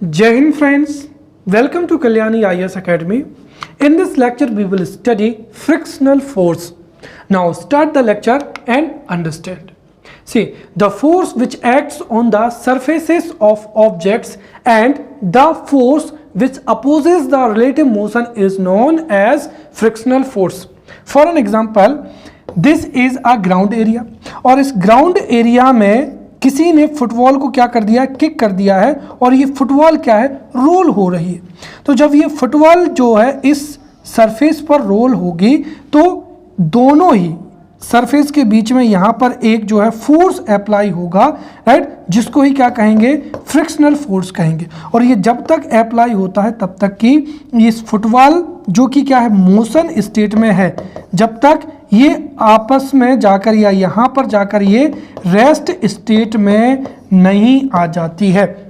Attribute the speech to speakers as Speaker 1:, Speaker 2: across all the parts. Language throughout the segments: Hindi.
Speaker 1: Jai Hind friends, welcome to Kalyani IAS Academy. In this lecture we will study frictional force. Now start the lecture and understand. See, the force which acts on the surfaces of objects and the force which opposes the relative motion is known as frictional force. For an example, this is a ground area और इस ग्राउंड एरिया में किसी ने फुटबॉल को क्या कर दिया, किक कर दिया है और ये फुटबॉल क्या है, रोल हो रही है। तो जब ये फुटबॉल जो है इस सरफेस पर रोल होगी तो दोनों ही सरफेस के बीच में यहाँ पर एक जो है फोर्स अप्लाई होगा, राइट, जिसको ही क्या कहेंगे, फ्रिक्शनल फोर्स कहेंगे। और ये जब तक अप्लाई होता है तब तक कि इस फुटबॉल जो कि क्या है, मोशन स्टेट में है, जब तक ये आपस में जाकर या यहाँ पर जाकर ये रेस्ट स्टेट में नहीं आ जाती है।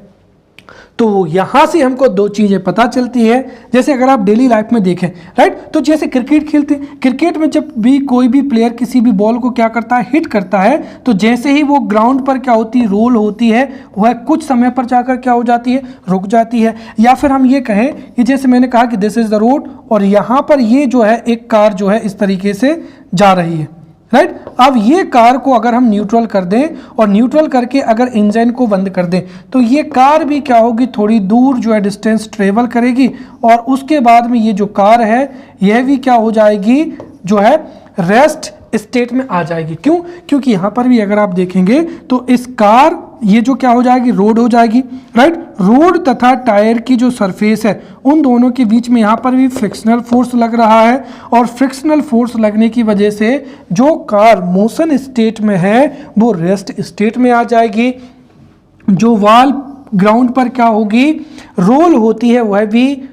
Speaker 1: तो यहाँ से हमको दो चीज़ें पता चलती है। जैसे अगर आप डेली लाइफ में देखें, राइट, तो जैसे क्रिकेट खेलते हैं, क्रिकेट में जब भी कोई भी प्लेयर किसी भी बॉल को क्या करता है, हिट करता है, तो जैसे ही वो ग्राउंड पर क्या होती है, रोल होती है, वह कुछ समय पर जाकर क्या हो जाती है, रुक जाती है। या फिर हम ये कहें कि जैसे मैंने कहा कि दिस इज़ द रोड और यहाँ पर ये जो है एक कार जो है इस तरीके से जा रही है, राइट। अब ये कार को अगर हम न्यूट्रल कर दें और न्यूट्रल करके अगर इंजन को बंद कर दें तो ये कार भी क्या होगी, थोड़ी दूर जो है डिस्टेंस ट्रेवल करेगी और उसके बाद में ये जो कार है यह भी क्या हो जाएगी, जो है रेस्ट स्टेट में आ जाएगी। क्यों? क्योंकि यहाँ पर भी अगर आप देखेंगे तो इस कार ये जो क्या हो जाएगी, रोड हो जाएगी, राइट। रोड तथा टायर की जो सरफेस है उन दोनों के बीच में यहाँ पर भी फ्रिक्शनल फोर्स लग रहा है और फ्रिक्शनल फोर्स लगने की वजह से जो कार मोशन स्टेट में है वो रेस्ट स्टेट में आ जाएगी। जो वॉल ग्राउंड पर क्या होगी, रोल होती है, वह भी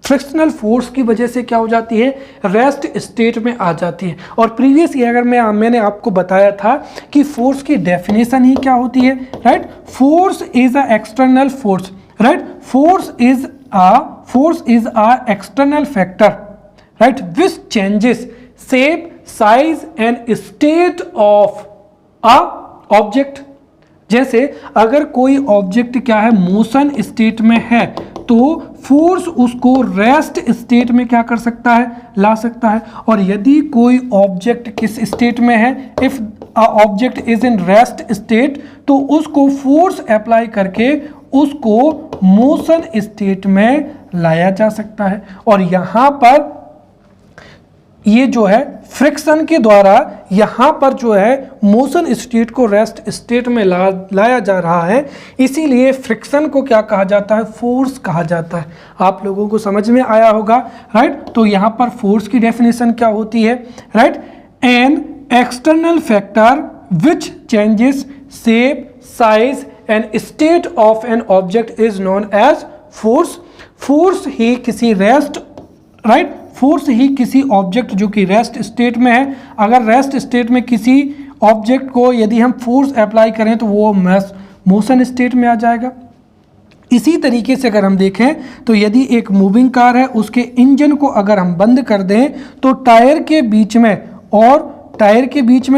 Speaker 1: फ्रिक्शनल फोर्स की वजह से क्या हो जाती है, रेस्ट स्टेट में आ जाती है। और प्रीवियस ईयर मैंने आपको बताया था कि फोर्स की डेफिनेशन ही क्या होती है, right. Force is a external force, right. Force is a external factor, right, which changes shape, size and state of a object. जैसे अगर कोई ऑब्जेक्ट क्या है, मोशन स्टेट में है, तो फोर्स उसको रेस्ट स्टेट में क्या कर सकता है, ला सकता है। और यदि कोई ऑब्जेक्ट किस स्टेट में है, if a object is in rest state, तो उसको फोर्स अप्लाई करके उसको मोशन स्टेट में लाया जा सकता है। और यहाँ पर ये जो है फ्रिक्शन के द्वारा यहाँ पर जो है मोशन स्टेट को रेस्ट स्टेट में लाया जा रहा है, इसीलिए फ्रिक्शन को क्या कहा जाता है, फोर्स कहा जाता है। आप लोगों को समझ में आया होगा, राइट। तो यहाँ पर फोर्स की डेफिनेशन क्या होती है, right, an external factor which changes shape, size and state of an object is known as force. Force ही किसी रेस्ट, राइट, फोर्स ही किसी ऑब्जेक्ट जो कि रेस्ट स्टेट में है, अगर रेस्ट स्टेट में किसी ऑब्जेक्ट को यदि हम फोर्स अप्लाई करें तो वो मोशन स्टेट में आ जाएगा। इसी तरीके से अगर हम देखें तो यदि एक मूविंग कार है, उसके इंजन को अगर हम बंद कर दें तो टायर के बीच में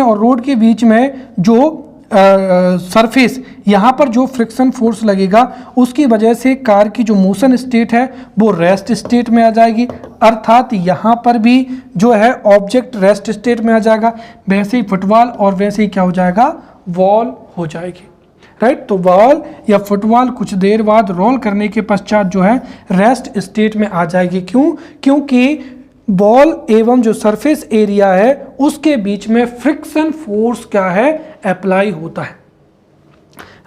Speaker 1: और रोड के बीच में जो सरफेस, यहाँ पर जो फ्रिक्शन फोर्स लगेगा उसकी वजह से कार की जो मोशन स्टेट है वो रेस्ट स्टेट में आ जाएगी। अर्थात यहाँ पर भी जो है ऑब्जेक्ट रेस्ट स्टेट में आ जाएगा, वैसे ही फुटबॉल और वैसे ही क्या हो जाएगा, वॉल हो जाएगी, राइट। तो बॉल या फुटबॉल कुछ देर बाद रोल करने के पश्चात जो है रेस्ट स्टेट में आ जाएगी। क्यों? क्योंकि बॉल एवं जो सरफेस एरिया है उसके बीच में फ्रिक्शन फोर्स क्या है, अप्लाई होता है,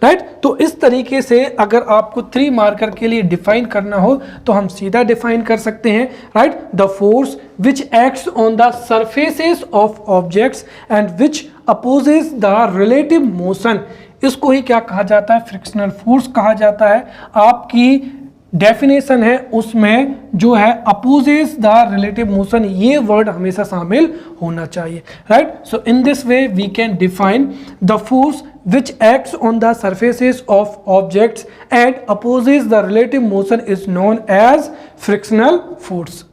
Speaker 1: राइट। तो इस तरीके से अगर आपको 3 मार्कर के लिए डिफाइन करना हो तो हम सीधा डिफाइन कर सकते हैं, right, the force which acts on the surfaces of objects and which opposes the relative motion, इसको ही क्या कहा जाता है, फ्रिक्शनल फोर्स कहा जाता है। आपकी डेफिनेशन है उसमें जो है अपोजेस द रिलेटिव मोशन, ये वर्ड हमेशा शामिल होना चाहिए, right. So in this way we can define the force which acts on the surfaces of objects and opposes the relative motion is known as frictional force,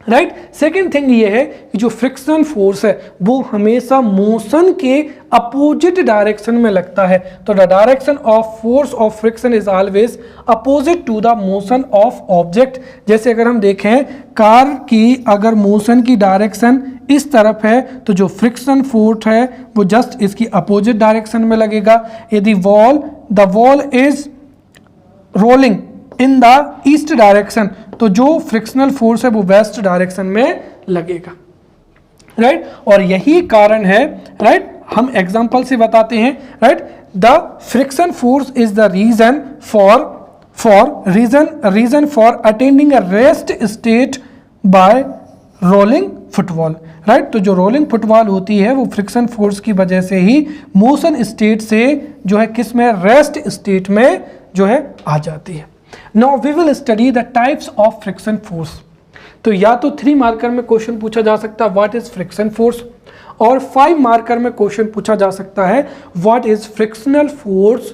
Speaker 1: right. Second thing ये है कि जो फ्रिक्शनल फोर्स है वो हमेशा मोशन के अपोजिट डायरेक्शन में लगता है। तो the direction of force of friction is always opposite to the motion of object. जैसे अगर हम देखें कार की अगर मोशन की डायरेक्शन इस तरफ है तो जो फ्रिक्शन फोर्स है वो जस्ट इसकी अपोजिट डायरेक्शन में लगेगा। यदि the wall is rolling in the east direction तो जो फ्रिक्शनल फोर्स है वो वेस्ट डायरेक्शन में लगेगा, राइट। और यही कारण है, राइट, हम एग्जांपल से बताते हैं, right. The friction force is the reason for attending a rest state by rolling football, right. तो जो रोलिंग फुटबॉल होती है वो फ्रिक्शन फोर्स की वजह से ही मोशन स्टेट से जो है किस में, रेस्ट स्टेट में जो है आ जाती है। Now we will study the types of friction force। तो या तो 3 मार्कर में क्वेश्चन पूछा जा सकता है व्हाट इज फ्रिक्शन फोर्स, और 5 मार्कर में क्वेश्चन पूछा जा सकता है what is frictional force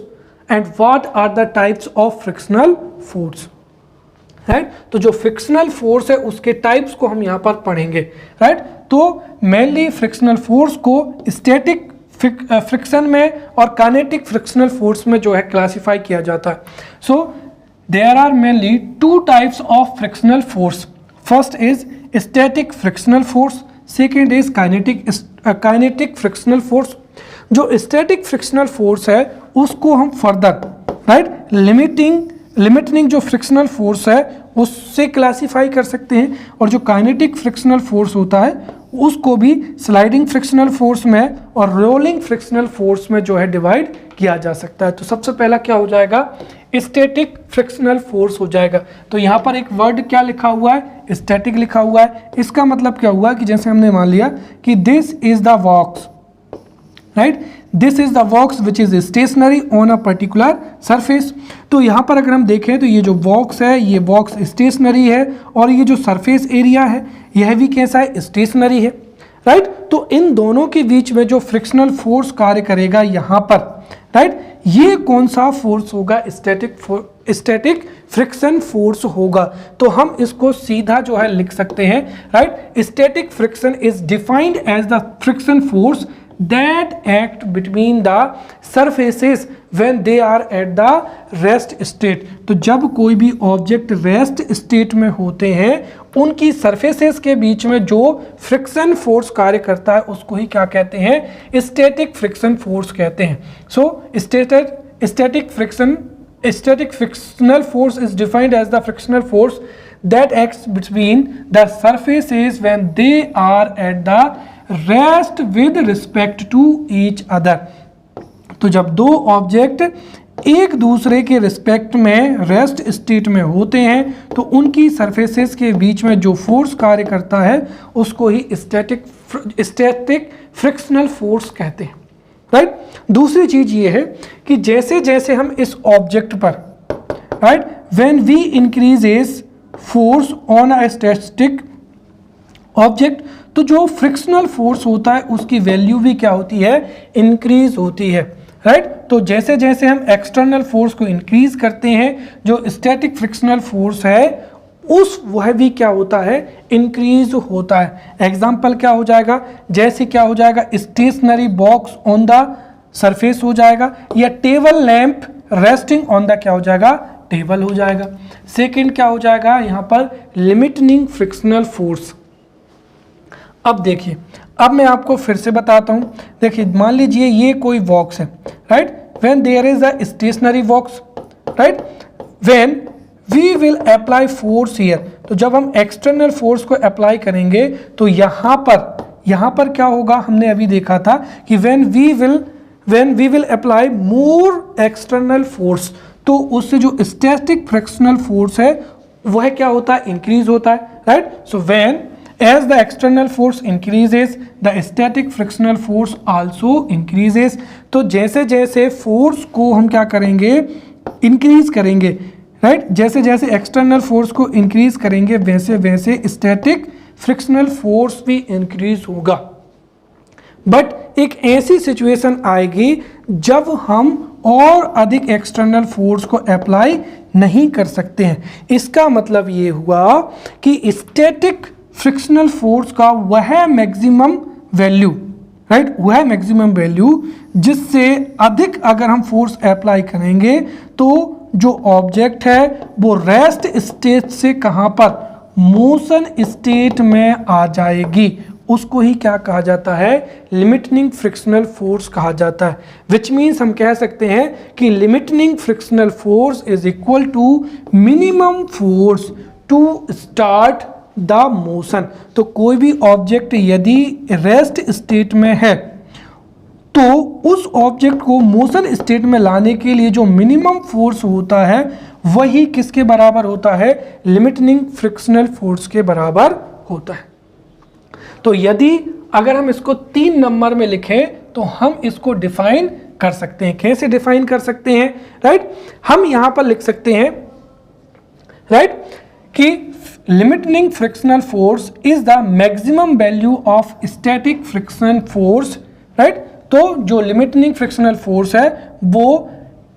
Speaker 1: and what are the types of frictional force, right. तो जो फ्रिक्शनल फोर्स है उसके टाइप्स को हम यहाँ पर पढ़ेंगे, राइट। तो मेनली फ्रिक्शनल फोर्स को स्टैटिक फ्रिक्शन में और काइनेटिक फ्रिक्शनल फोर्स में जो है क्लासिफाई किया जाता है। सो there are mainly 2 types of frictional force. First is static frictional force, second is kinetic frictional force। जो static frictional force है उसको हम further, right, limiting जो frictional force है उससे क्लासीफाई कर सकते हैं, और जो काइनेटिक फ्रिक्शनल फोर्स होता है उसको भी स्लाइडिंग फ्रिक्शनल फोर्स में और रोलिंग फ्रिक्शनल फोर्स में जो है डिवाइड किया जा सकता है। तो सबसे पहला क्या हो जाएगा, स्टैटिक फ्रिक्शनल फोर्स हो जाएगा। तो यहाँ पर एक वर्ड क्या लिखा हुआ है, स्टैटिक लिखा हुआ है। इसका मतलब क्या हुआ कि जैसे हमने मान लिया कि this is the box, right, this is the box which is stationary on a particular surface. तो यहाँ पर अगर हम देखें तो ये जो बॉक्स है ये बॉक्स स्टेशनरी है, और ये जो सरफेस एरिया है यह भी कैसा है, स्टेशनरी है, राइट। तो इन दोनों के बीच में जो फ्रिक्शनल फोर्स कार्य करेगा यहाँ पर, राइट, ये कौन सा फोर्स होगा, स्टैटिक फ्रिक्शन फोर्स होगा। तो हम इसको सीधा जो है लिख सकते हैं, right. Static friction is defined as the friction force that act between the surfaces when they are at the rest state। तो जब कोई भी ऑब्जेक्ट रेस्ट स्टेट में होते हैं उनकी सरफेसेस के बीच में जो फ्रिक्शन फोर्स कार्य करता है उसको ही क्या कहते हैं, स्टैटिक फ्रिक्शन फोर्स कहते हैं। So static frictional force is defined as the frictional force that acts between the surfaces when they are at the rest with respect to each other। तो जब दो ऑब्जेक्ट एक दूसरे के रिस्पेक्ट में रेस्ट स्टेट में होते हैं तो उनकी सरफेसेस के बीच में जो फोर्स कार्य करता है उसको ही स्टैटिक फ्रिक्शनल फोर्स कहते हैं, राइट। दूसरी चीज ये है कि जैसे जैसे हम इस ऑब्जेक्ट पर, right, when we increases force on a static object, तो जो फ्रिक्शनल फोर्स होता है उसकी वैल्यू भी क्या होती है, इंक्रीज होती है, राइट। तो जैसे जैसे हम एक्सटर्नल फोर्स को इंक्रीज करते हैं जो स्टैटिक फ्रिक्शनल फोर्स है उस वह भी क्या होता है, इंक्रीज होता है। एग्जाम्पल क्या हो जाएगा, जैसे क्या हो जाएगा, stationery box on the surface हो जाएगा, या table lamp resting on the क्या हो जाएगा, टेबल हो जाएगा। सेकंड क्या हो जाएगा यहाँ पर, लिमिटिंग फ्रिक्शनल फोर्स। अब देखिए, अब मैं आपको फिर से बताता हूँ। देखिए मान लीजिए ये कोई बॉक्स है, right, when there is a stationery box, right, when we will apply force here, तो जब हम एक्सटर्नल फोर्स को अप्लाई करेंगे तो यहाँ पर क्या होगा, हमने अभी देखा था कि when we will apply more external force, तो उससे जो स्टैटिक फ्रिक्शनल फोर्स है वह क्या होता है, इंक्रीज होता है, right. So when as the external force increases the static frictional force also increases। तो जैसे जैसे फोर्स को हम क्या करेंगे, इंक्रीज करेंगे, राइट, जैसे जैसे एक्सटर्नल फोर्स को इंक्रीज करेंगे वैसे वैसे स्टैटिक फ्रिक्शनल फोर्स भी इंक्रीज होगा। बट एक ऐसी सिचुएशन आएगी जब हम और अधिक एक्सटर्नल फोर्स को अप्लाई नहीं कर सकते हैं। इसका मतलब ये हुआ कि स्टैटिक फ्रिक्शनल फोर्स का वह मैक्सिमम वैल्यू, राइट, वह मैक्सिमम वैल्यू जिससे अधिक अगर हम फोर्स अप्लाई करेंगे तो जो ऑब्जेक्ट है वो रेस्ट स्टेट से कहां पर, मोशन स्टेट में आ जाएगी, उसको ही क्या कहा जाता है, लिमिटिंग फ्रिक्शनल फोर्स कहा जाता है। विच मीन्स हम कह सकते हैं कि limiting frictional force is equal to minimum force to start the motion. तो कोई भी ऑब्जेक्ट यदि रेस्ट स्टेट में है तो उस ऑब्जेक्ट को मोशन स्टेट में लाने के लिए जो मिनिमम फोर्स होता है वही किसके बराबर होता है, लिमिटिंग फ्रिक्शनल फोर्स के बराबर होता है। तो यदि अगर हम इसको 3 नंबर में लिखें तो हम इसको डिफाइन कर सकते हैं। कैसे डिफाइन कर सकते हैं, राइट, हम यहां पर लिख सकते हैं, राइट, कि limiting frictional force is the maximum value of static friction force, right. तो जो लिमिटिंग फ्रिक्शनल फोर्स है वो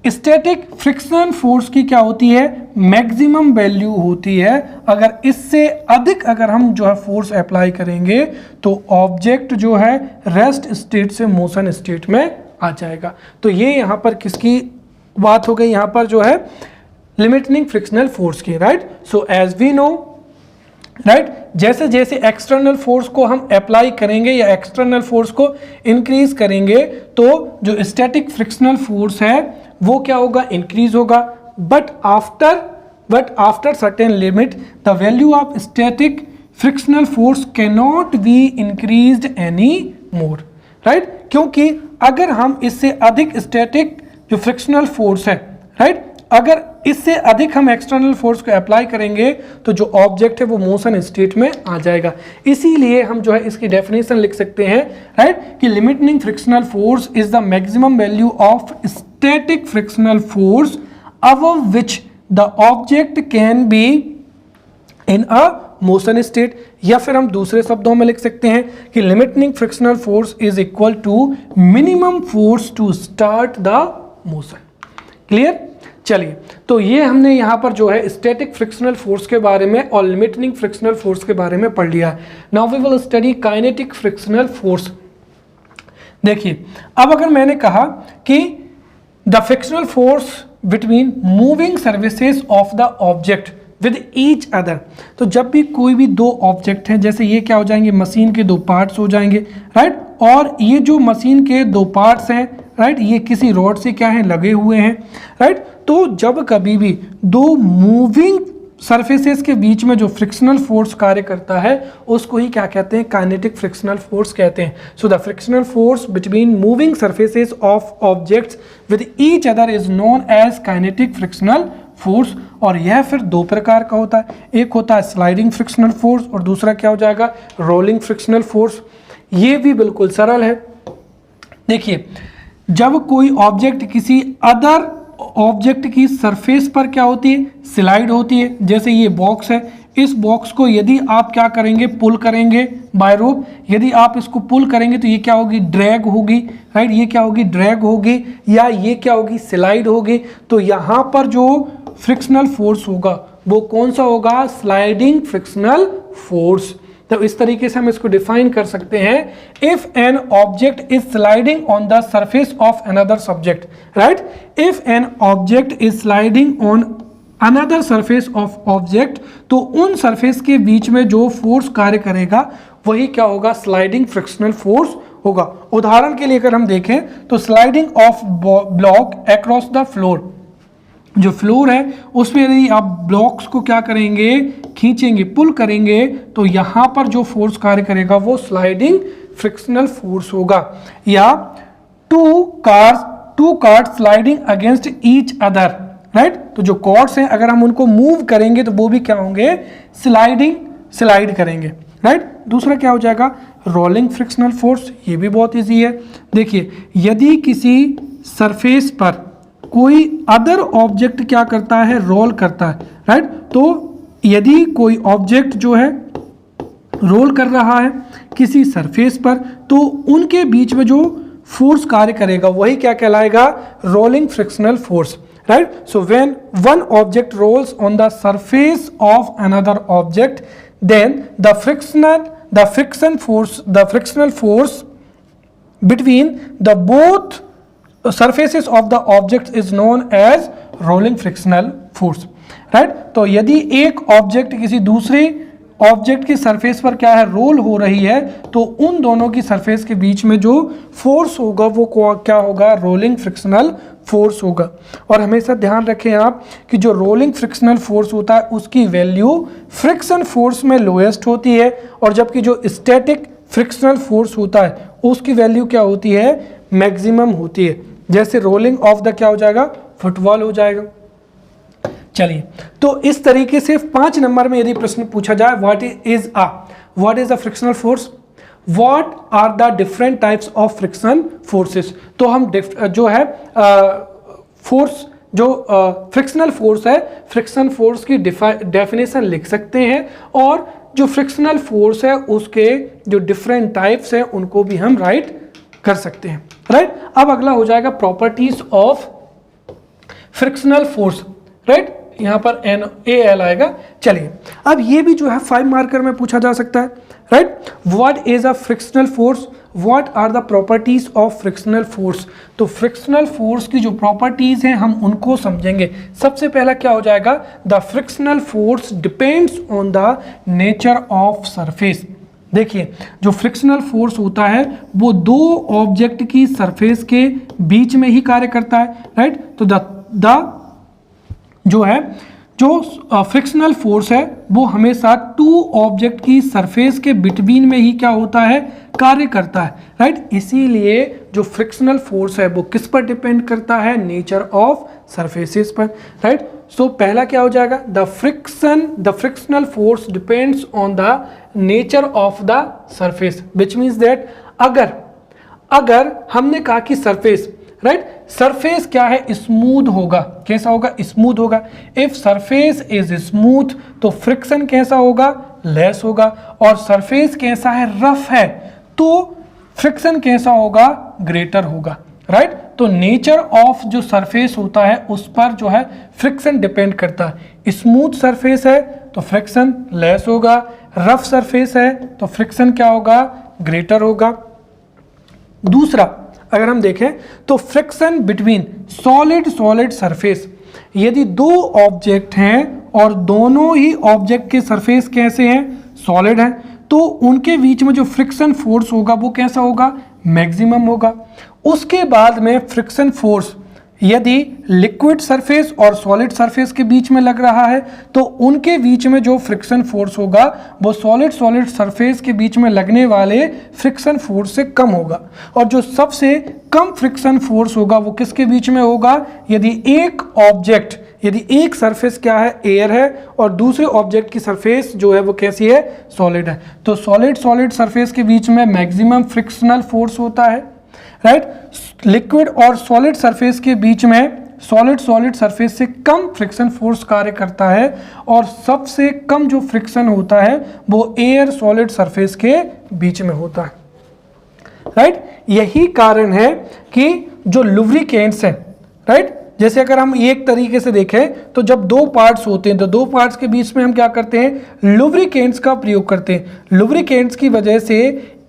Speaker 1: स्टैटिक फ्रिक्शन फोर्स की क्या होती है, मैक्सिमम वैल्यू होती है। अगर इससे अधिक अगर हम जो है फोर्स अप्लाई करेंगे तो ऑब्जेक्ट जो है रेस्ट स्टेट से मोशन स्टेट में आ जाएगा। तो ये यहाँ पर किसकी बात हो गई, यहाँ पर जो है लिमिटिंग फ्रिक्शनल फोर्स की, right. So as we know, right, जैसे जैसे एक्सटर्नल फोर्स को हम अप्लाई करेंगे या एक्सटर्नल फोर्स को इंक्रीज करेंगे तो जो स्टैटिक फ्रिक्शनल फोर्स है वो क्या होगा, इंक्रीज होगा। But after certain limit the value of static frictional force can not be increased any more, right. क्योंकि अगर हम इससे अधिक स्टैटिक जो फ्रिक्शनल फोर्स है, राइट, अगर इससे अधिक हम एक्सटर्नल फोर्स को अप्लाई करेंगे तो जो ऑब्जेक्ट है वो मोशन स्टेट में आ जाएगा। इसीलिए हम जो है इसकी डेफिनेशन लिख सकते हैं, राइट, कि limiting frictional force is the maximum value of static frictional force above which the object can be in a motion state. या फिर हम दूसरे शब्दों में लिख सकते हैं कि limiting frictional force is equal to minimum force to start the motion. Clear? चलिए, तो ये हमने यहाँ पर जो है स्टैटिक फ्रिक्शनल फोर्स के बारे में और लिमिटिंग फ्रिक्शनल फोर्स के बारे में पढ़ लिया है। Now we will study kinetic frictional force. देखिए, अब अगर मैंने कहा कि the frictional force between moving surfaces of the object with each other, तो जब भी कोई भी दो ऑब्जेक्ट हैं, जैसे ये क्या हो जाएंगे, मशीन के दो पार्ट्स हो जाएंगे, राइट, और ये जो मशीन के दो पार्ट्स हैं, राइट, ये किसी रॉड से क्या है, लगे हुए हैं, राइट। तो जब कभी भी दो मूविंग सरफेसेस के बीच में जो फ्रिक्शनल फोर्स कार्य करता है उसको ही क्या कहते हैं, काइनेटिक फ्रिक्शनल फोर्स कहते हैं। So the frictional force between moving surfaces of objects with each other is known as kinetic frictional force. और यह फिर दो प्रकार का होता है, एक होता है स्लाइडिंग फ्रिक्शनल फोर्स और दूसरा क्या हो जाएगा, रोलिंग फ्रिक्शनल फोर्स। ये भी बिल्कुल सरल है। देखिए, जब कोई ऑब्जेक्ट किसी अदर ऑब्जेक्ट की सरफेस पर क्या होती है, स्लाइड होती है, जैसे ये बॉक्स है, इस बॉक्स को यदि आप क्या करेंगे, पुल करेंगे बाय रोप, यदि आप इसको पुल करेंगे तो ये क्या होगी, ड्रैग होगी, राइट, ये क्या होगी, ड्रैग होगी, या ये क्या होगी, स्लाइड होगी। तो यहाँ पर जो फ्रिक्शनल फोर्स होगा वो कौन सा होगा, स्लाइडिंग फ्रिक्शनल फोर्स। तो इस तरीके से हम इसको डिफाइन कर सकते हैं, if N object is sliding on the surface of another subject, right, if N object is sliding on another surface of object, तो उन सरफेस के बीच में जो फोर्स कार्य करेगा वही क्या होगा, स्लाइडिंग फ्रिक्शनल फोर्स होगा। उदाहरण के लिए अगर हम देखें तो sliding of block across the floor, जो फ्लोर है उसमें यदि आप ब्लॉक्स को क्या करेंगे, खींचेंगे, पुल करेंगे, तो यहाँ पर जो फोर्स कार्य करेगा वो स्लाइडिंग फ्रिक्शनल फोर्स होगा। या to cards sliding against each other, right, तो जो कॉर्ड्स हैं अगर हम उनको मूव करेंगे तो वो भी क्या होंगे, स्लाइड करेंगे, राइट। दूसरा क्या हो जाएगा, रोलिंग फ्रिक्शनल फोर्स। ये भी बहुत ईजी है। देखिए, यदि किसी सरफेस पर कोई अदर ऑब्जेक्ट क्या करता है, रोल करता है, राइट, तो यदि कोई ऑब्जेक्ट जो है रोल कर रहा है किसी सरफेस पर, तो उनके बीच में जो फोर्स कार्य करेगा वही क्या कहलाएगा, rolling frictional force, right. So when one object rolls on the surface of another object then the frictional force between the both surfaces of the object is known as rolling frictional force, right. तो यदि एक ऑब्जेक्ट किसी दूसरे ऑब्जेक्ट की सरफेस पर क्या है, रोल हो रही है, तो उन दोनों की सरफेस के बीच में जो फोर्स होगा वो क्या होगा, रोलिंग फ्रिक्शनल फोर्स होगा। और हमेशा ध्यान रखें आप कि जो रोलिंग फ्रिक्शनल फोर्स होता है उसकी वैल्यू फ्रिक्शन फोर्स में लोएस्ट होती है, और जबकि जो स्टैटिक फ्रिक्शनल फोर्स होता है उसकी वैल्यू क्या होती है, मैक्सिमम होती है। जैसे रोलिंग ऑफ द क्या हो जाएगा, फुटबॉल हो जाएगा। चलिए, तो इस तरीके से 5 नंबर में यदि प्रश्न पूछा जाए what is a frictional force, what are the different types of friction forces, तो हम जो है फोर्स जो फ्रिक्शनल फोर्स है, फ्रिक्शन फोर्स की डेफिनेशन लिख सकते हैं, और जो फ्रिक्शनल फोर्स है उसके जो डिफरेंट टाइप्स हैं उनको भी हम राइट कर सकते हैं, राइट। अब अगला हो जाएगा properties of frictional force, right. यहां पर NaL आएगा। चलिए, अब ये भी जो है 5 मार्कर में पूछा जा सकता है, right. What is a frictional force, what are the properties of frictional force. तो फ्रिक्शनल फोर्स की जो प्रॉपर्टीज हैं हम उनको समझेंगे। सबसे पहला क्या हो जाएगा, the frictional force depends on the nature of surface. देखिए, जो फ्रिक्शनल फोर्स होता है वो दो ऑब्जेक्ट की सरफेस के बीच में ही कार्य करता है, राइट। तो द जो है जो फ्रिक्शनल फोर्स है वो हमेशा 2 ऑब्जेक्ट की सरफेस के बिटवीन में ही क्या होता है, कार्य करता है, राइट। इसीलिए जो फ्रिक्शनल फोर्स है वो किस पर डिपेंड करता है, नेचर ऑफ सरफेसेस पर, राइट। सो पहला क्या हो जाएगा, the frictional force depends on the nature of the surface, which means that अगर हमने कहा कि सरफेस, राइट, सरफेस क्या है, स्मूथ होगा। कैसा होगा, स्मूथ होगा। इफ सरफेस इज स्मूथ तो फ्रिक्शन कैसा होगा, लेस होगा। और सरफेस कैसा है, रफ है, तो फ्रिक्शन कैसा होगा, ग्रेटर होगा, राइट। तो नेचर ऑफ जो सरफेस होता है उस पर जो है फ्रिक्शन डिपेंड करता है। स्मूथ सरफेस है तो फ्रिक्शन लेस होगा, रफ सरफेस है तो फ्रिक्शन क्या होगा, ग्रेटर होगा। दूसरा अगर हम देखें तो फ्रिक्शन बिटवीन सॉलिड सरफेस, यदि 2 ऑब्जेक्ट हैं और दोनों ही ऑब्जेक्ट के सरफेस कैसे हैं, सॉलिड हैं, तो उनके बीच में जो फ्रिक्शन फोर्स होगा वो कैसा होगा, मैक्सिमम होगा। उसके बाद में फ्रिक्शन फोर्स यदि लिक्विड सरफेस और सॉलिड सरफेस के बीच में लग रहा है तो उनके बीच में जो फ्रिक्शन फोर्स होगा वो सॉलिड सरफेस के बीच में लगने वाले फ्रिक्शन फोर्स से कम होगा। और जो सबसे कम फ्रिक्शन फोर्स होगा वो किसके बीच में होगा, यदि एक सरफेस क्या है, एयर है, और दूसरे ऑब्जेक्ट की सरफेस जो है वो कैसी है, सॉलिड है। तो सॉलिड सरफेस के बीच में मैक्सिमम फ्रिक्शनल फोर्स होता है, राइट। लिक्विड और सॉलिड सरफेस के बीच में सॉलिड सरफेस से कम फ्रिक्शन फोर्स कार्य करता है, और सबसे कम जो फ्रिक्शन होता है वो एयर सॉलिड सरफेस के बीच में होता है, राइट। यही कारण है कि जो लुब्रिकेंट्स हैं, राइट, जैसे अगर हम एक तरीके से देखें तो जब 2 पार्ट्स होते हैं तो 2 पार्ट्स के बीच में हम क्या करते हैं, लुब्रिकेंट्स का प्रयोग करते हैं। लुब्रिकेंट्स की वजह से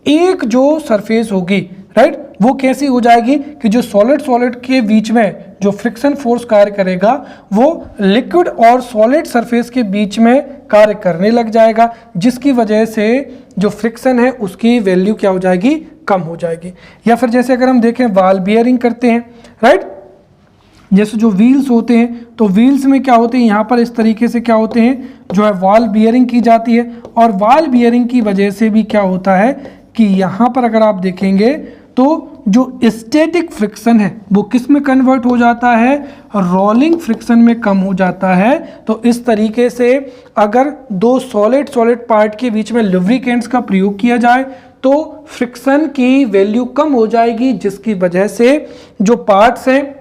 Speaker 1: एक जो सरफेस होगी, राइट, वो कैसी हो जाएगी कि जो सॉलिड के बीच में जो फ्रिक्शन फोर्स कार्य करेगा वो लिक्विड और सॉलिड सरफेस के बीच में कार्य करने लग जाएगा, जिसकी वजह से जो फ्रिक्शन है उसकी वैल्यू क्या हो जाएगी, कम हो जाएगी। या फिर जैसे अगर हम देखें बॉल बियरिंग करते हैं, राइट, जैसे जो व्हील्स होते हैं तो व्हील्स में क्या होते हैं, यहाँ पर इस तरीके से क्या होते हैं, जो है वॉल बियरिंग की जाती है। और वॉल बियरिंग की वजह से भी क्या होता है कि यहाँ पर अगर आप देखेंगे तो जो स्टैटिक फ्रिक्शन है वो किस में कन्वर्ट हो जाता है, रोलिंग फ्रिक्शन में कम हो जाता है। तो इस तरीके से अगर 2 सॉलिड पार्ट के बीच में लुब्रिकेंट्स का प्रयोग किया जाए तो फ्रिक्शन की वैल्यू कम हो जाएगी, जिसकी वजह से जो पार्ट्स हैं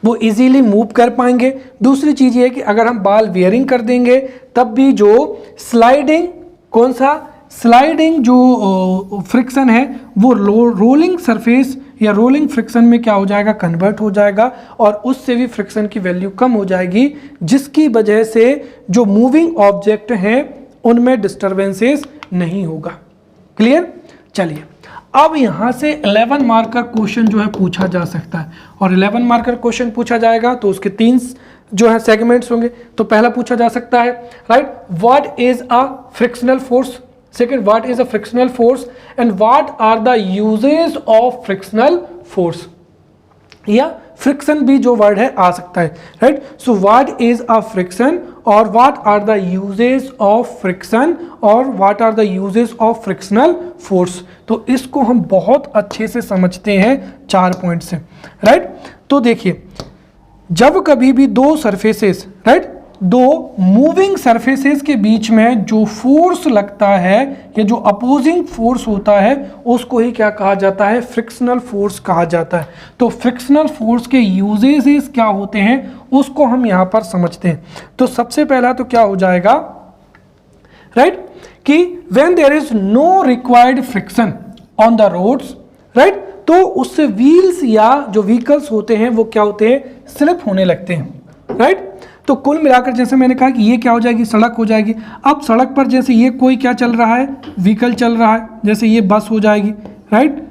Speaker 1: वो इजीली मूव कर पाएंगे। दूसरी चीज़ ये है कि अगर हम बॉल बियरिंग कर देंगे तब भी जो स्लाइडिंग जो फ्रिक्शन है वो रोलिंग सरफेस या रोलिंग फ्रिक्शन में क्या हो जाएगा, कन्वर्ट हो जाएगा, और उससे भी फ्रिक्शन की वैल्यू कम हो जाएगी, जिसकी वजह से जो मूविंग ऑब्जेक्ट हैं उनमें डिस्टर्बेंसेस नहीं होगा। क्लियर? चलिए, अब यहाँ से 11 मार्कर क्वेश्चन जो है पूछा जा सकता है, और 11 मार्कर क्वेश्चन पूछा जाएगा तो उसके 3 जो है सेगमेंट्स होंगे। तो पहला पूछा जा सकता है, right, what is a frictional force, second what is a frictional force, and what are the uses of frictional force, या फ्रिक्शन भी जो वर्ड है आ सकता है, right. So what is a friction, और what are the uses of friction, और what are the uses of frictional force. तो इसको हम बहुत अच्छे से समझते हैं 4 पॉइंट से, राइट। तो देखिए, जब कभी भी दो सरफेसेस, राइट, दो मूविंग सरफेसेस के बीच में जो फोर्स लगता है या जो अपोजिंग फोर्स होता है उसको ही क्या कहा जाता है, फ्रिक्शनल फोर्स कहा जाता है। तो फ्रिक्शनल फोर्स के यूजेस क्या होते हैं उसको हम यहाँ पर समझते हैं। तो सबसे पहला तो क्या हो जाएगा, राइट, कि when there is no required friction on the roads, right, तो उससे व्हील्स या जो व्हीकल्स होते हैं वो क्या होते हैं, स्लिप होने लगते हैं, राइट। तो कुल मिलाकर जैसे मैंने कहा कि ये क्या हो जाएगी, सड़क हो जाएगी। अब सड़क पर जैसे ये कोई क्या चल रहा है, व्हीकल चल रहा है, जैसे ये बस हो जाएगी, राइट,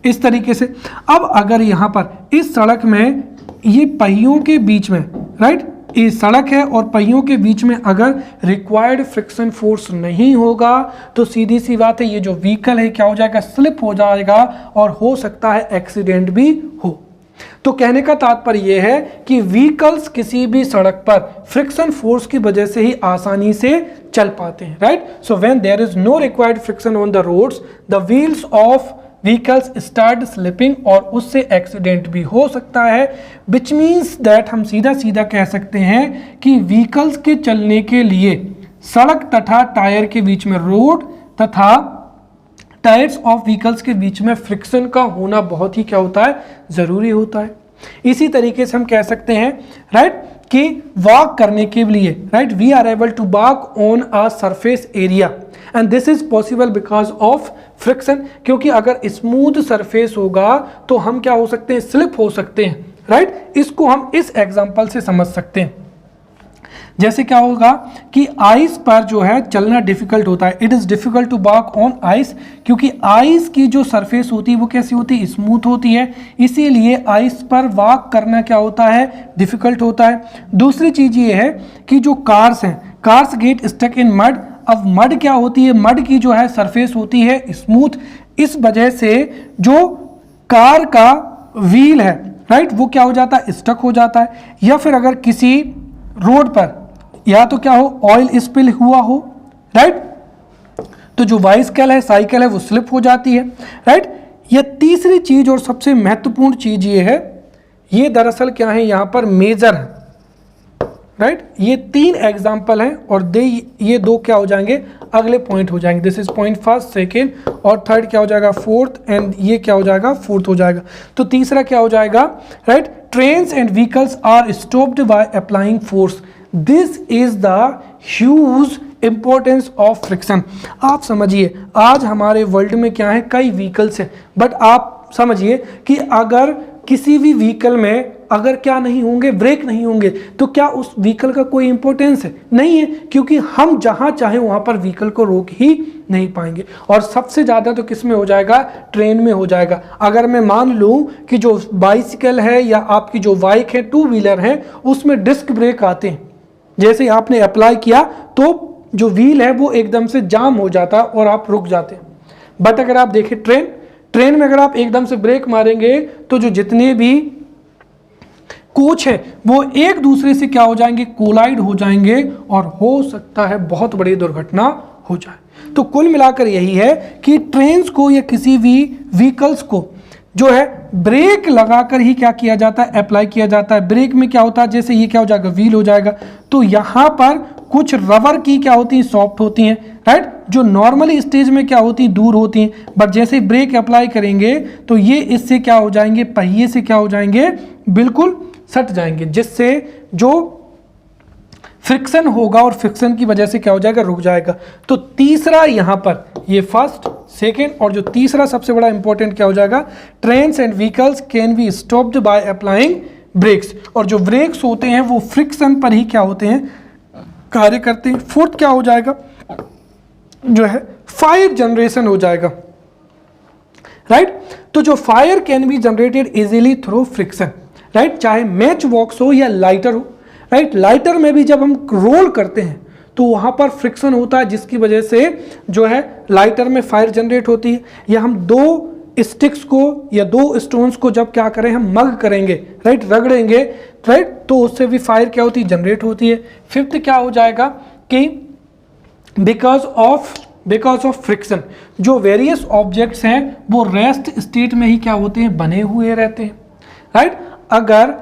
Speaker 1: इस तरीके से। अब अगर यहाँ पर इस सड़क में ये पहियों के बीच में, राइट, ये सड़क है और पहियों के बीच में अगर रिक्वायर्ड फ्रिक्शन फोर्स नहीं होगा तो सीधी सी बात है, ये जो व्हीकल है क्या हो जाएगा, स्लिप हो जाएगा और हो सकता है एक्सीडेंट भी हो। तो कहने का तात्पर्य यह है कि व्हीकल्स किसी भी सड़क पर फ्रिक्शन फोर्स की वजह से ही आसानी से चल पाते हैं, right. So when there is no required friction on the roads, the wheels of vehicles start slipping, और उससे एक्सीडेंट भी हो सकता है। विच मीन्स दैट हम सीधा कह सकते हैं कि व्हीकल्स के चलने के लिए सड़क तथा टायर के बीच में, रोड तथा टायर्स ऑफ व्हीकल्स के बीच में फ्रिक्शन का होना बहुत ही क्या होता है, जरूरी होता है। इसी तरीके से हम कह सकते हैं, राइट, कि वॉक करने के लिए, right, we are able to walk on a surface area and this is possible because of friction, क्योंकि अगर स्मूथ सरफेस होगा तो हम क्या हो सकते हैं, स्लिप हो सकते हैं, राइट। इसको हम इस एग्जांपल से समझ सकते हैं। जैसे क्या होगा कि आइस पर जो है चलना डिफिकल्ट होता है, it is difficult to walk on ice, क्योंकि आइस की जो सरफेस होती है वो कैसी होती है, स्मूथ होती है, इसीलिए आइस पर वॉक करना क्या होता है, डिफिकल्ट होता है। दूसरी चीज ये है कि जो कार्स हैं, cars get stuck in mud. अब मड क्या होती है, मड की जो है सरफेस होती है स्मूथ, इस वजह से जो कार का व्हील है, राइट, वो क्या हो जाता है, स्टक हो जाता है। या फिर अगर किसी रोड पर या तो क्या हो, ऑयल स्पिल हुआ हो, राइट, तो जो बाइसिकल है, साइकिल है, वो स्लिप हो जाती है, राइट। यह तीसरी चीज और सबसे महत्वपूर्ण चीज ये है, ये दरअसल क्या है, यहां पर मेजर है, राइट। ये 3 एग्जाम्पल हैं और ये 2 क्या हो जाएंगे, अगले पॉइंट हो जाएंगे। This is point first, second और थर्ड क्या हो जाएगा, फोर्थ, एंड ये क्या हो जाएगा, फोर्थ हो जाएगा। तो तीसरा क्या हो जाएगा, right, trains and vehicles are stopped by applying force, this is the huge importance of friction. आप समझिए, आज हमारे वर्ल्ड में क्या है, कई व्हीकल्स हैं, बट आप समझिए कि अगर किसी भी व्हीकल में अगर क्या नहीं होंगे, ब्रेक नहीं होंगे, तो क्या उस व्हीकल का कोई इंपॉर्टेंस है, नहीं है, क्योंकि हम जहां चाहे वहां पर व्हीकल को रोक ही नहीं पाएंगे। और सबसे ज्यादा तो किस में हो जाएगा, ट्रेन में हो जाएगा। अगर मैं मान लूं कि जो बाइसिकल है या आपकी जो बाइक है, 2 व्हीलर है, उसमें डिस्क ब्रेक आते हैं, जैसे आपने अप्लाई किया तो जो व्हील है वो एकदम से जाम हो जाता है और आप रुक जाते हैं। बट अगर आप देखें ट्रेन में अगर आप एकदम से ब्रेक मारेंगे तो जो जितने भी कोच है वो एक दूसरे से क्या हो जाएंगे, कोलाइड हो जाएंगे और हो सकता है बहुत बड़ी दुर्घटना हो जाए। तो कुल मिलाकर यही है कि ट्रेन्स को या किसी भी व्हीकल्स को जो है ब्रेक लगाकर ही क्या किया जाता है, अप्लाई किया जाता है। ब्रेक में क्या होता है, जैसे ये क्या हो जाएगा, व्हील हो जाएगा, तो यहाँ पर कुछ रबर की क्या होती है, सॉफ्ट होती हैं, राइट, जो नॉर्मली स्टेज में क्या होती है, दूर होती हैं, बट जैसे ब्रेक अप्लाई करेंगे तो ये इससे क्या हो जाएंगे, पहिए से क्या हो जाएंगे, बिल्कुल सट जाएंगे, जिससे जो फ्रिक्शन होगा और फ्रिक्शन की वजह से क्या हो जाएगा, रुक जाएगा। तो तीसरा यहाँ पर ये फर्स्ट, सेकेंड और जो तीसरा सबसे बड़ा इंपॉर्टेंट क्या हो जाएगा, trains and vehicles can be stopped by applying brakes, और जो ब्रेक्स होते हैं वो फ्रिक्शन पर ही क्या होते हैं, कार्य करते हैं। फोर्थ क्या हो जाएगा, जो है फायर जनरेशन हो जाएगा, राइट। तो जो fire can be generated easily through friction, right, चाहे मैच बॉक्स हो या लाइटर हो, राइट। लाइटर में भी जब हम रोल करते हैं तो वहां पर फ्रिक्शन होता है जिसकी वजह से जो है लाइटर में फायर जनरेट होती है। या हम दो स्टिक्स को या दो स्टोन्स को जब क्या करें हम मग करेंगे, राइट, रगड़ेंगे, राइट, तो उससे भी फायर क्या होती है, जनरेट होती है। फिफ्थ क्या हो जाएगा कि बिकॉज ऑफ फ्रिक्शन जो वेरियस ऑब्जेक्ट्स हैं वो रेस्ट स्टेट में ही क्या होते हैं, बने हुए रहते हैं, राइट। अगर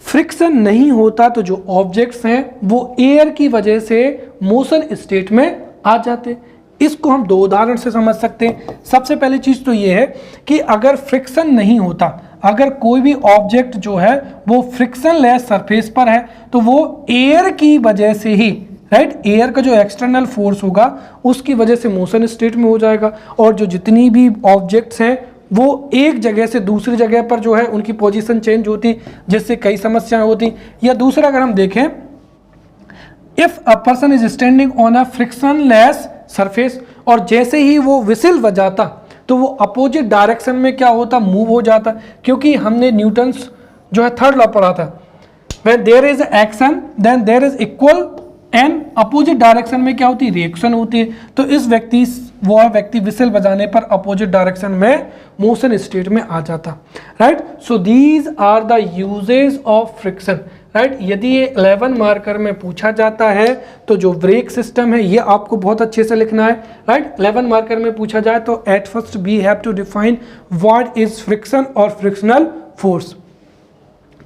Speaker 1: फ्रिक्शन नहीं होता तो जो ऑब्जेक्ट्स हैं वो एयर की वजह से मोशन स्टेट में आ जाते। इसको हम दो उदाहरण से समझ सकते हैं। सबसे पहली चीज तो ये है कि अगर फ्रिक्शन नहीं होता, अगर कोई भी ऑब्जेक्ट जो है वो फ्रिक्शन लेस सरफेस पर है तो वो एयर की वजह से ही, राइट, एयर का जो एक्सटर्नल फोर्स होगा उसकी वजह से मोशन स्टेट में हो जाएगा। और जो जितनी भी ऑब्जेक्ट्स हैं वो एक जगह से दूसरी जगह पर जो है उनकी पोजीशन चेंज होती, जिससे कई समस्याएं होती। या दूसरा अगर हम देखें, if a person is standing on a friction less surface, और जैसे ही वो विसिल बजाता तो वो अपोजिट डायरेक्शन में क्या होता, मूव हो जाता, क्योंकि हमने न्यूटन्स जो है थर्ड लॉ पढ़ा था, when there is action then there is equal and opposite direction में क्या होती है, रिएक्शन होती है। तो इस व्यक्ति विसिल बजाने पर अपोजिट डायरेक्शन में मोशन स्टेट में आ जाता, right. So these are the uses of friction, right. यदि ये 11 मार्कर में पूछा जाता है तो जो ब्रेक सिस्टम है ये आपको बहुत अच्छे से लिखना है, राइट। 11 मार्कर में पूछा जाए तो at first we have to define what is friction और frictional force.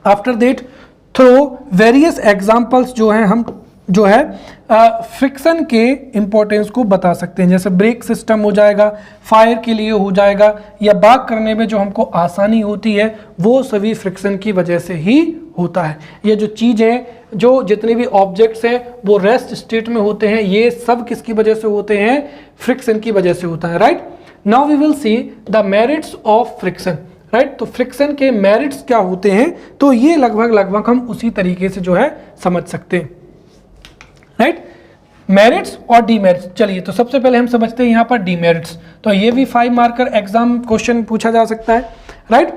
Speaker 1: After that through various examples जो हैं हम जो है फ्रिक्शन के इंपॉर्टेंस को बता सकते हैं। जैसे ब्रेक सिस्टम हो जाएगा, फायर के लिए हो जाएगा, या बाग करने में जो हमको आसानी होती है वो सभी फ्रिक्शन की वजह से ही होता है। ये जो चीज़ें, जो जितने भी ऑब्जेक्ट्स हैं वो रेस्ट स्टेट में होते हैं, ये सब किसकी वजह से होते हैं, फ्रिक्शन की वजह से होता है, right. Now we will see the merits of friction, right. तो फ्रिक्शन के मेरिट्स क्या होते हैं, तो ये लगभग हम उसी तरीके से जो है समझ सकते हैं, राइट। मेरिट्स और डीमेरिट्स। चलिए तो सबसे पहले हम समझते हैं यहाँ पर डीमेरिट्स। तो ये भी 5 मार्कर एग्जाम क्वेश्चन पूछा जा सकता है, right.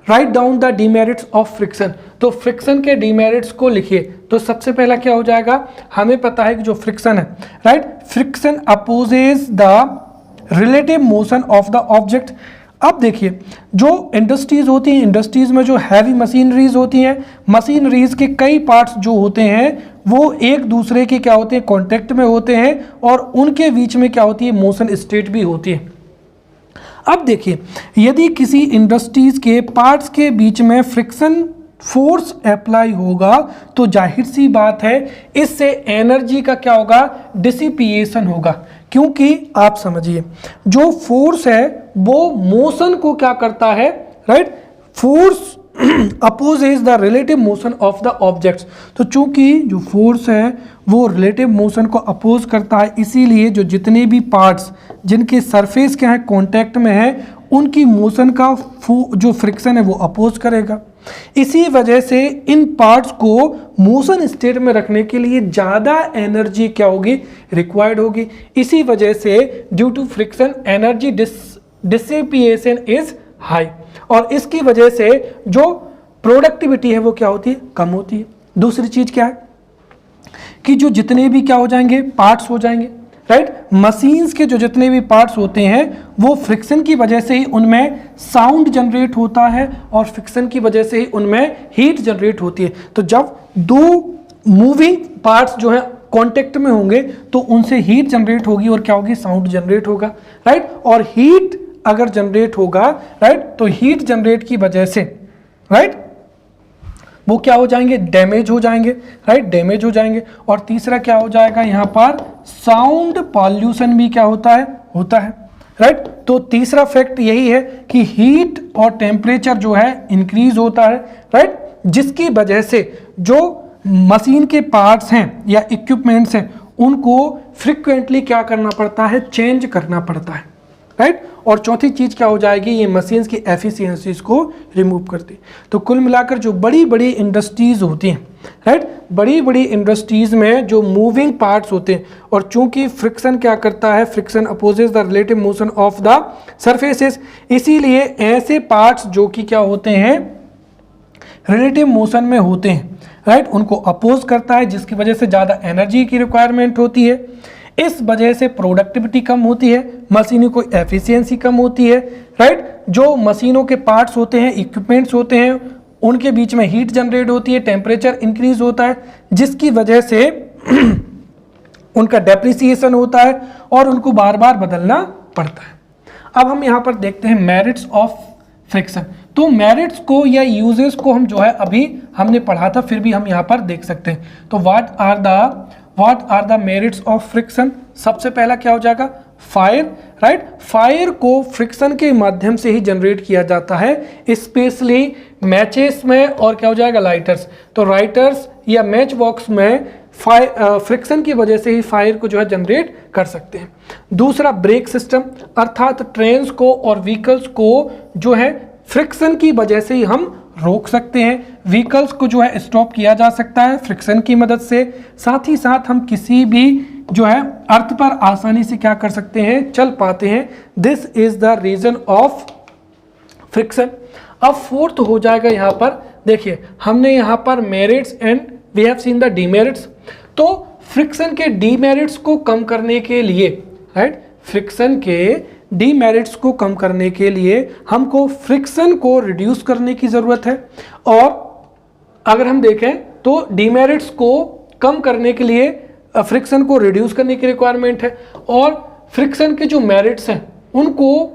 Speaker 1: Write down the demerits of friction. तो फ्रिक्शन के डीमेरिट्स को लिखिए। तो सबसे पहला क्या हो जाएगा, हमें पता है कि जो फ्रिक्शन है, right, friction opposes the relative motion of the object. अब देखिए जो इंडस्ट्रीज होती हैं, इंडस्ट्रीज में जो हैवी मशीनरीज होती हैं, मशीनरीज के कई पार्ट्स जो होते हैं वो एक दूसरे के क्या होते हैं, कांटेक्ट में होते हैं, और उनके बीच में क्या होती है, मोशन स्टेट भी होती है। अब देखिए यदि किसी इंडस्ट्रीज के पार्ट्स के बीच में फ्रिक्शन फोर्स अप्लाई होगा तो जाहिर सी बात है इससे एनर्जी का क्या होगा, डिसिपिएशन होगा। क्योंकि आप समझिए जो फोर्स है वो मोशन को क्या करता है, right, force opposes the relative motion of the objects. तो चूंकि जो फोर्स है वो रिलेटिव मोशन को अपोज करता है, इसीलिए जो जितने भी पार्ट्स जिनके सरफेस क्या है कांटेक्ट में है उनकी मोशन का जो फ्रिक्शन है वो अपोज करेगा। इसी वजह से इन पार्ट्स को मोशन स्टेट में रखने के लिए ज़्यादा एनर्जी क्या होगी, रिक्वायर्ड होगी। इसी वजह से due to friction energy dissipation is high, और इसकी वजह से जो प्रोडक्टिविटी है वो क्या होती है, कम होती है। दूसरी चीज क्या है कि जो जितने भी क्या हो जाएंगे, पार्ट्स हो जाएंगे, राइट, मशीन्स के जो जितने भी पार्ट्स होते हैं वो फ्रिक्शन की वजह से ही उनमें साउंड जनरेट होता है और फ्रिक्शन की वजह से ही उनमें हीट जनरेट होती है। तो जब दो मूविंग पार्ट्स जो है कांटेक्ट में होंगे तो उनसे हीट जनरेट होगी और क्या होगी, साउंड जनरेट होगा, राइट। और हीट अगर जनरेट होगा, राइट, तो हीट जनरेट की वजह से, राइट, वो क्या हो जाएंगे, डैमेज हो जाएंगे, राइट, डैमेज हो जाएंगे। और तीसरा क्या हो जाएगा, यहाँ पर साउंड पॉल्यूशन भी क्या होता है, राइट। तो तीसरा फैक्ट यही है कि हीट और टेम्परेचर जो है इंक्रीज होता है, राइट, जिसकी वजह से जो मशीन के पार्ट्स हैं या इक्विपमेंट्स हैं उनको फ्रिक्वेंटली क्या करना पड़ता है, चेंज करना पड़ता है, राइट। और चौथी चीज क्या हो जाएगी, ये मशीन्स की एफिशिएंसीज को रिमूव करती है। तो कुल मिलाकर जो बड़ी बड़ी इंडस्ट्रीज होती हैं, राइट, बड़ी बड़ी इंडस्ट्रीज़ में जो मूविंग पार्ट्स होते हैं, और चूंकि फ्रिक्शन क्या करता है, friction opposes the relative motion of the surfaces, इसीलिए ऐसे पार्ट्स जो कि क्या होते हैं, रिलेटिव मोशन में होते हैं, राइट, उनको अपोज करता है, जिसकी वजह से ज़्यादा एनर्जी की रिक्वायरमेंट होती है। इस वजह से प्रोडक्टिविटी कम होती है, मशीनों को एफिशिएंसी कम होती है, राइट। जो मशीनों के पार्ट्स होते हैं, इक्विपमेंट्स होते हैं, उनके बीच में हीट जनरेट होती है, टेम्परेचर इंक्रीज होता है, जिसकी वजह से उनका डेप्रिसिएशन होता है और उनको बार बार बदलना पड़ता है। अब हम यहाँ पर देखते हैं मेरिट्स ऑफ फ्रिक्शन। तो मेरिट्स को या यूजेस को हम जो है अभी हमने पढ़ा था, फिर भी हम यहाँ पर देख सकते हैं। तो what are the merits of friction? सबसे पहला क्या हो जाएगा, फायर, राइट। फायर को फ्रिक्शन के माध्यम से ही जनरेट किया जाता है, स्पेशली मैचेस में, और क्या हो जाएगा, लाइटर्स। तो राइटर्स या मैच बॉक्स में फ्रिक्शन की वजह से ही फायर को जो है जनरेट कर सकते हैं। दूसरा ब्रेक सिस्टम, अर्थात ट्रेन्स को और व्हीकल्स को जो है फ्रिक्शन की वजह से ही हम रोक सकते हैं, व्हीकल्स को जो है स्टॉप किया जा सकता है फ्रिक्शन की मदद से। साथ ही साथ हम किसी भी जो है अर्थ पर आसानी से क्या कर सकते हैं, चल पाते हैं। This is the reason of friction. अब फोर्थ हो जाएगा यहाँ पर, देखिए हमने यहाँ पर merits and we have seen the demerits. तो फ्रिक्शन के डीमेरिट्स को कम करने के लिए, राइट, फ्रिक्शन के डीमेरिट्स को कम करने के लिए हमको फ्रिक्शन को रिड्यूस करने की ज़रूरत है। और अगर हम देखें तो डीमेरिट्स को कम करने के लिए फ्रिक्शन को रिड्यूस करने की रिक्वायरमेंट है, और फ्रिक्शन के जो मेरिट्स हैं उनको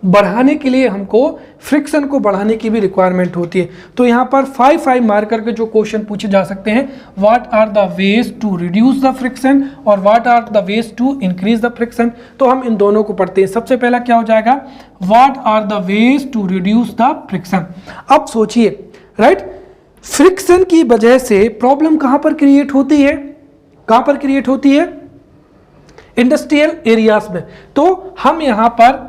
Speaker 1: बढ़ाने के लिए हमको फ्रिक्शन को बढ़ाने की भी रिक्वायरमेंट होती है। तो यहाँ पर 5 मार्कर के जो क्वेश्चन पूछे जा सकते हैं, what are the ways to reduce the friction और what are the ways to increase the friction. तो हम इन दोनों को पढ़ते हैं। सबसे पहला क्या हो जाएगा, what are the ways to reduce the friction. अब सोचिए, राइट, फ्रिक्शन की वजह से प्रॉब्लम कहाँ पर क्रिएट होती है, कहाँ पर क्रिएट होती है, इंडस्ट्रियल एरियाज में। तो हम यहाँ पर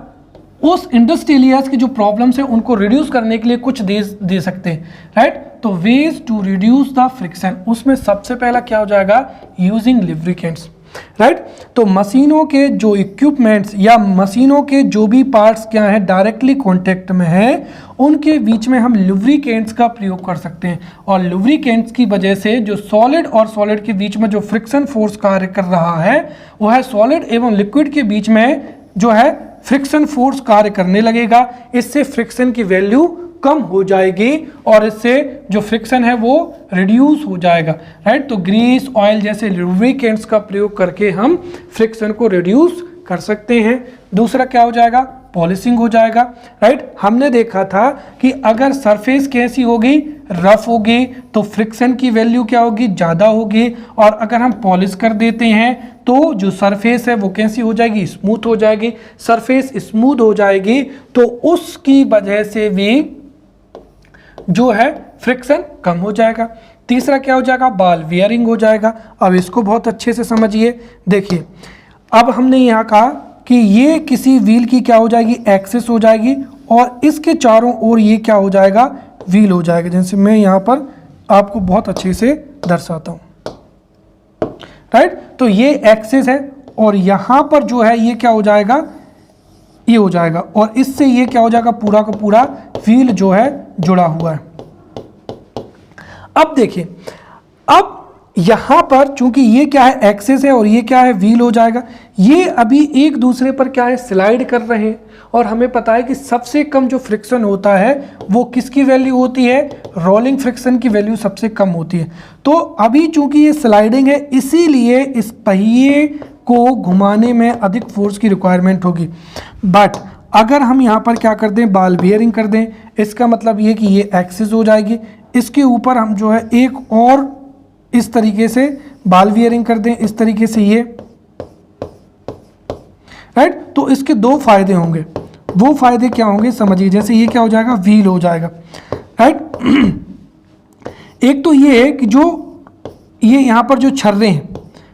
Speaker 1: उस इंडस्ट्रियल एरियाज की जो प्रॉब्लम्स है उनको रिड्यूस करने के लिए कुछ दे सकते हैं, राइट। तो ways to reduce the friction, उसमें सबसे पहला क्या हो जाएगा, यूजिंग लुब्रिकेंट्स, राइट। तो मशीनों के जो इक्विपमेंट्स या मशीनों के जो भी पार्ट्स क्या है डायरेक्टली कॉन्टेक्ट में है, उनके बीच में हम लुब्रिकेंट्स का प्रयोग कर सकते हैं। और लुब्रिकेंट्स की वजह से जो सॉलिड और सॉलिड के बीच में जो फ्रिक्शन फोर्स कार्य कर रहा है, वह है सॉलिड एवं लिक्विड के बीच में जो है फ्रिक्शन फोर्स कार्य करने लगेगा। इससे फ्रिक्शन की वैल्यू कम हो जाएगी और इससे जो फ्रिक्शन है वो रिड्यूस हो जाएगा, राइट। तो ग्रीस, ऑयल जैसे लुब्रिकेंट्स का प्रयोग करके हम फ्रिक्शन को रिड्यूस कर सकते हैं। दूसरा क्या हो जाएगा, पॉलिशिंग हो जाएगा, राइट। हमने देखा था कि अगर सरफेस कैसी होगी, रफ होगी, तो फ्रिक्शन की वैल्यू क्या होगी, ज़्यादा होगी। और अगर हम पॉलिश कर देते हैं तो जो सरफेस है वो कैसी हो जाएगी, स्मूथ हो जाएगी। सरफेस स्मूथ हो जाएगी तो उसकी वजह से भी जो है फ्रिक्शन कम हो जाएगा। तीसरा क्या हो जाएगा, बॉल वियरिंग हो जाएगा। अब इसको बहुत अच्छे से समझिए। देखिए, अब हमने यहाँ कहा कि ये किसी व्हील की क्या हो जाएगी, एक्सिस हो जाएगी, और इसके चारों ओर ये क्या हो जाएगा, व्हील हो जाएगा। जैसे मैं यहाँ पर आपको बहुत अच्छे से दर्शाता हूँ, राइट। तो ये एक्सिस है और यहाँ पर जो है ये क्या हो जाएगा, ये हो जाएगा, और इससे ये क्या हो जाएगा, पूरा का पूरा व्हील जो है जुड़ा हुआ है। अब देखिए, अब यहाँ पर चूंकि ये क्या है, एक्सिस है, और ये क्या है, व्हील हो जाएगा। ये अभी एक दूसरे पर क्या है, स्लाइड कर रहे हैं। और हमें पता है कि सबसे कम जो फ्रिक्शन होता है वो किसकी वैल्यू होती है, रोलिंग फ्रिक्शन की वैल्यू सबसे कम होती है। तो अभी चूंकि ये स्लाइडिंग है, इसीलिए इस पहिए को घुमाने में अधिक फोर्स की रिक्वायरमेंट होगी। बट अगर हम यहाँ पर क्या कर दें, बॉल बियरिंग कर दें, इसका मतलब ये कि ये एक्सिस हो जाएगी, इसके ऊपर हम जो है एक और इस तरीके से बॉल बियरिंग कर दें, इस तरीके से ये, राइट। तो इसके दो फायदे होंगे। वो फायदे क्या होंगे समझिए, जैसे ये क्या हो जाएगा, व्हील हो जाएगा, राइट। एक तो ये है कि जो ये यहाँ पर जो छर्रे हैं,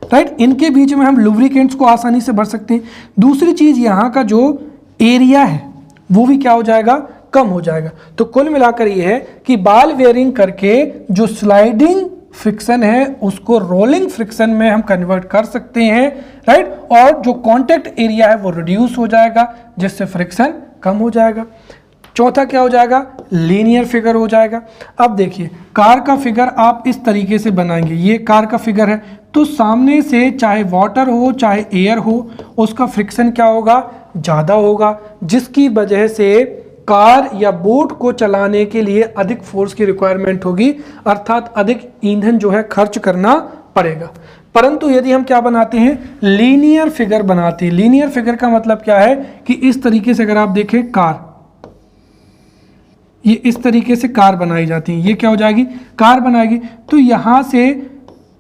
Speaker 1: राइट, इनके बीच में हम लुब्रिकेंट्स को आसानी से भर सकते हैं। दूसरी चीज़, यहाँ का जो एरिया है वो भी क्या हो जाएगा, कम हो जाएगा। तो कुल मिलाकर ये है कि बॉल बेयरिंग करके जो स्लाइडिंग फ्रिक्शन है उसको रोलिंग फ्रिक्शन में हम कन्वर्ट कर सकते हैं, राइट। और जो कांटेक्ट एरिया है वो रिड्यूस हो जाएगा जिससे फ्रिक्शन कम हो जाएगा। चौथा क्या हो जाएगा, लीनियर फिगर हो जाएगा। अब देखिए कार का फिगर आप इस तरीके से बनाएंगे, ये कार का फिगर है, तो सामने से चाहे वाटर हो चाहे एयर हो उसका फ्रिक्शन क्या होगा, ज़्यादा होगा, जिसकी वजह से कार या बोट को चलाने के लिए अधिक फोर्स की रिक्वायरमेंट होगी, अर्थात अधिक ईंधन जो है खर्च करना पड़ेगा। परंतु यदि हम क्या बनाते हैं, लीनियर फिगर बनाते हैं। लीनियर फिगर का मतलब क्या है कि इस तरीके से अगर आप देखें कार, ये इस तरीके से कार बनाई जाती है, ये क्या हो जाएगी, कार बनाएगी। तो यहाँ से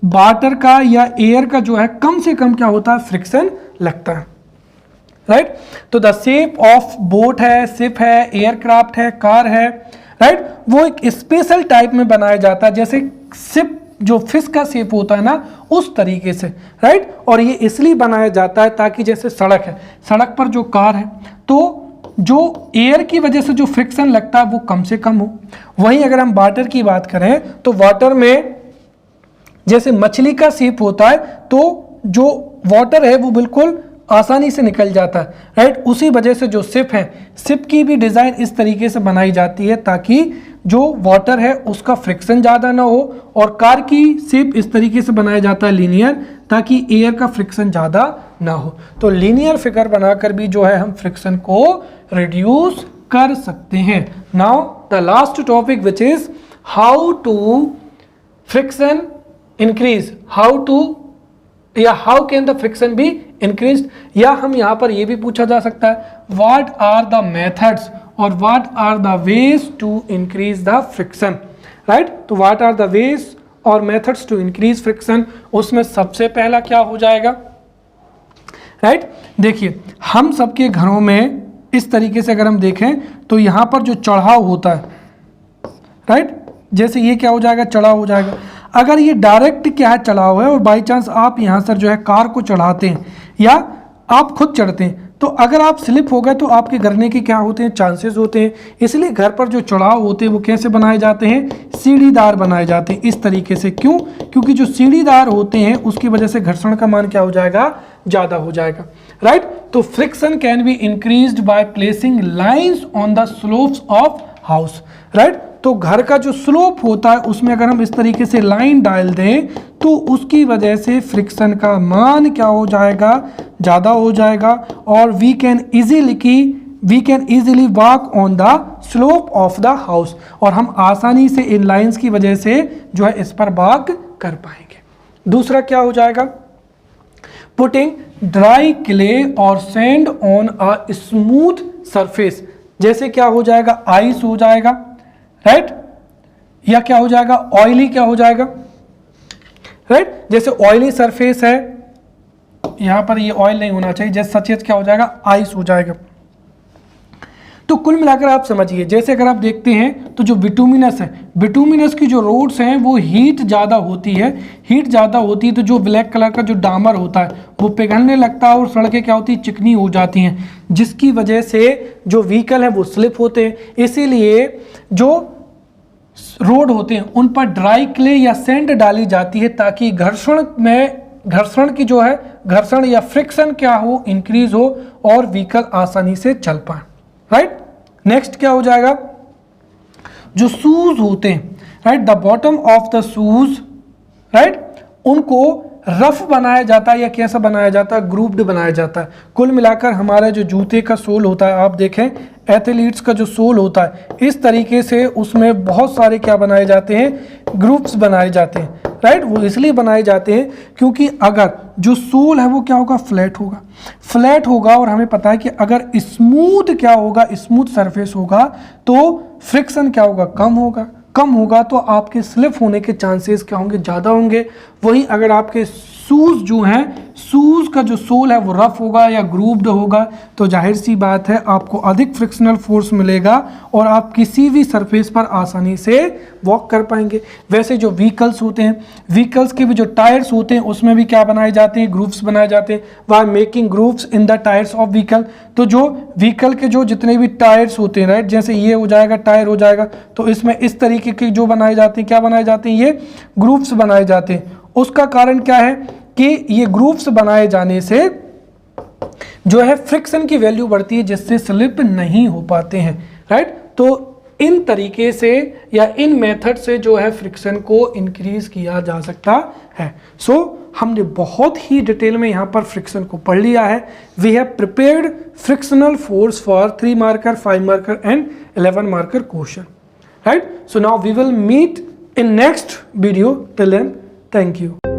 Speaker 1: वाटर का या एयर का जो है कम से कम क्या होता है, फ्रिक्शन लगता है, राइट। तो द शेप ऑफ बोट है, शिप है, एयरक्राफ्ट है, कार है, राइट, वो एक स्पेशल टाइप में बनाया जाता है, जैसे शिप जो फिश का शेप होता है ना उस तरीके से, राइट। और ये इसलिए बनाया जाता है ताकि जैसे सड़क है, सड़क पर जो कार है तो जो एयर की वजह से जो फ्रिक्शन लगता है वो कम से कम हो। वहीं अगर हम वाटर की बात करें तो वाटर में जैसे मछली का शेप होता है तो जो वाटर है वो बिल्कुल आसानी से निकल जाता है, राइट। उसी वजह से जो शिप है, शिप की भी डिज़ाइन इस तरीके से बनाई जाती है ताकि जो वाटर है उसका फ्रिक्शन ज़्यादा ना हो, और कार की शेप इस तरीके से बनाया जाता है लीनियर, ताकि एयर का फ्रिक्शन ज़्यादा ना हो। तो लीनियर फिगर बनाकर भी जो है हम फ्रिक्शन को रिड्यूस कर सकते हैं। Now the last topic which is how to friction increase, how can the friction be increase, या हम यहाँ पर ये भी पूछा जा सकता है व्हाट आर द मेथड्स और what are the ways to increase the friction, right. तो व्हाट आर द वेज और मेथड्स टू इंक्रीज फ्रिक्शन, उसमें सबसे पहला क्या हो जाएगा, राइट। देखिए हम सबके घरों में इस तरीके से अगर हम देखें तो यहाँ पर जो चढ़ाव होता है, राइट, जैसे ये क्या हो जाएगा, चढ़ाव हो जाएगा। अगर ये डायरेक्ट क्या है, चढ़ाव है, और बाई चांस आप यहाँ सर जो है कार को चढ़ाते हैं या आप खुद चढ़ते हैं, तो अगर आप स्लिप हो गए तो आपके गिरने के क्या होते हैं, चांसेस होते हैं। इसलिए घर पर जो चढ़ाव होते हैं वो कैसे बनाए जाते हैं, सीढ़ीदार बनाए जाते हैं इस तरीके से। क्यों, क्योंकि जो सीढ़ीदार होते हैं उसकी वजह से घर्षण का मान क्या हो जाएगा, ज़्यादा हो जाएगा, राइट। तो friction can be increased by placing lines on the slopes of house, right. तो घर का जो स्लोप होता है उसमें अगर हम इस तरीके से लाइन डाल दें तो उसकी वजह से फ्रिक्शन का मान क्या हो जाएगा, ज़्यादा हो जाएगा, और we can easily walk on the slope of the house, और हम आसानी से इन लाइंस की वजह से जो है इस पर वॉक कर पाएंगे। दूसरा क्या हो जाएगा, पुटिंग ड्राई क्ले और sand on a smooth surface, जैसे क्या हो जाएगा, आइस हो जाएगा, राइट, या क्या हो जाएगा, ऑयली क्या हो जाएगा, राइट। जैसे ऑयली सरफेस है, यहां पर ये ऑयल नहीं होना चाहिए, जैसे सचेत क्या हो जाएगा, आइस हो जाएगा। तो कुल मिलाकर आप समझिए, जैसे अगर आप देखते हैं तो जो बिटुमिनस है, बिटुमिनस की जो रोड्स हैं वो हीट ज़्यादा होती है, तो जो ब्लैक कलर का जो डामर होता है वो पिघलने लगता है और सड़कें क्या होती है, चिकनी हो जाती हैं, जिसकी वजह से जो व्हीकल है वो स्लिप होते हैं। इसीलिए जो रोड होते हैं उन पर ड्राई क्ले या सैंड डाली जाती है ताकि घर्षण की जो है, घर्षण या फ्रिक्शन क्या हो, इंक्रीज हो और व्हीकल आसानी से चल पाए, राइट। नेक्स्ट क्या हो जाएगा, जो शूज होते हैं, right, the bottom of the shoes, right, उनको रफ बनाया जाता है या कैसा बनाया जाता है, ग्रुप्ड बनाया जाता है। कुल मिलाकर हमारा जो जूते का सोल होता है, आप देखें एथलीट्स का जो सोल होता है इस तरीके से उसमें बहुत सारे क्या बनाए जाते हैं, ग्रुप्स बनाए जाते हैं, राइट। वो इसलिए बनाए जाते हैं क्योंकि अगर जो सोल है वो क्या होगा, फ्लैट होगा, और हमें पता है कि अगर स्मूथ क्या होगा, स्मूथ सरफेस होगा तो फ्रिक्शन क्या होगा, कम होगा, तो आपके स्लिप होने के चांसेस क्या होंगे, ज़्यादा होंगे। वहीं अगर आपके शूज़ जो हैं शूज़ का जो सोल है वो रफ होगा या ग्रूव्ड होगा, तो जाहिर सी बात है आपको अधिक फ्रिक्शनल फोर्स मिलेगा और आप किसी भी सरफेस पर आसानी से वॉक कर पाएंगे। वैसे जो व्हीकल्स होते हैं, व्हीकल्स के भी जो टायर्स होते हैं उसमें भी क्या बनाए जाते हैं, ग्रूव्स बनाए जाते हैं। By making grooves in the tyres of vehicle, तो जो व्हीकल के जो जितने भी टायर्स होते हैं, राइट, जैसे ये हो जाएगा टायर हो जाएगा, तो इसमें इस तरीके के जो बनाए जाते हैं, क्या बनाए जाते हैं, ये ग्रूव्स बनाए जाते हैं। उसका कारण क्या है कि ये ग्रूव्स बनाए जाने से जो है फ्रिक्शन की वैल्यू बढ़ती है, जिससे स्लिप नहीं हो पाते हैं, राइट। तो इन तरीके से या इन मेथड से जो है फ्रिक्शन को इंक्रीज किया जा सकता है। सो हमने बहुत ही डिटेल में यहाँ पर फ्रिक्शन को पढ़ लिया है। We have prepared frictional force for 3 marker, 5 marker and 11 marker question, right. So now we will meet in next video. Till then, thank you.